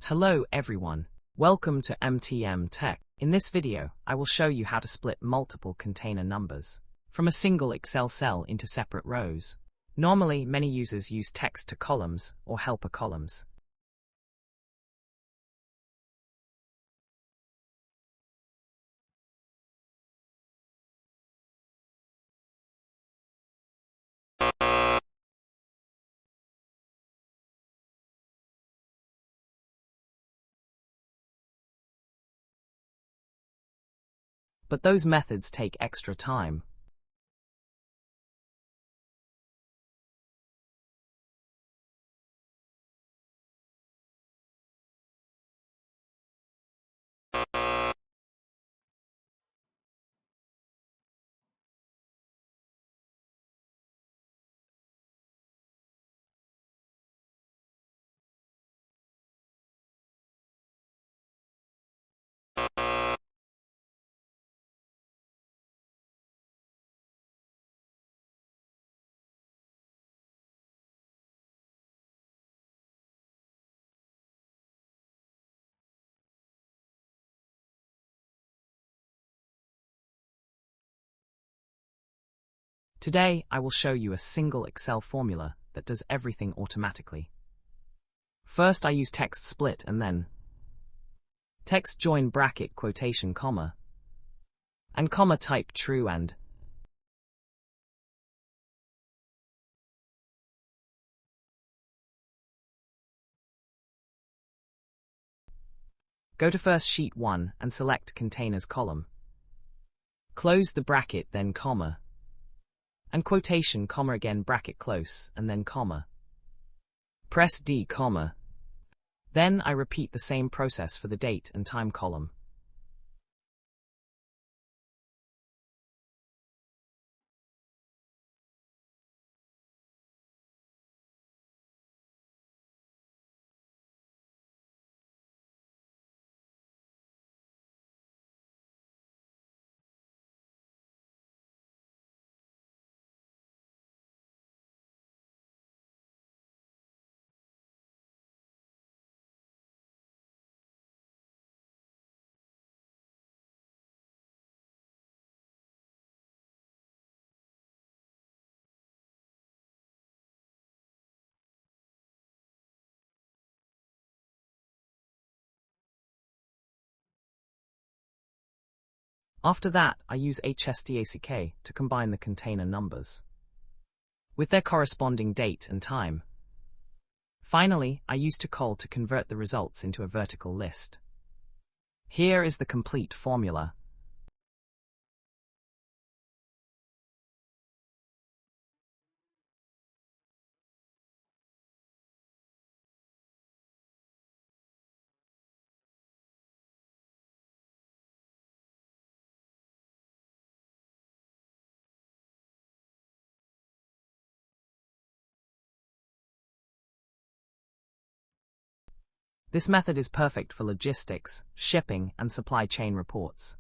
Hello everyone, welcome to MTM Tech. In this video, I will show you how to split multiple container numbers from a single Excel cell into separate rows. Normally, many users use text to columns or helper columns. But those methods take extra time. Today, I will show you a single Excel formula that does everything automatically. First, I use TEXTSPLIT and then TEXTJOIN bracket quotation comma and comma type true and go to first sheet 1 and select containers column. Close the bracket then comma and quotation comma again bracket close and then comma. Press D comma. Then I repeat the same process for the date and time column. After that, I use HSTACK to combine the container numbers with their corresponding date and time. Finally, I use TOCOL to convert the results into a vertical list. Here is the complete formula. This method is perfect for logistics, shipping, and supply chain reports.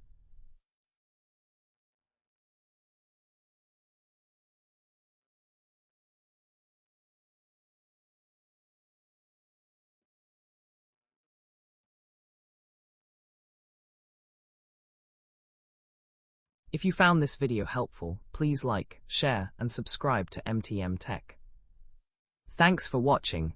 If you found this video helpful, please like, share, and subscribe to MTM Tech. Thanks for watching.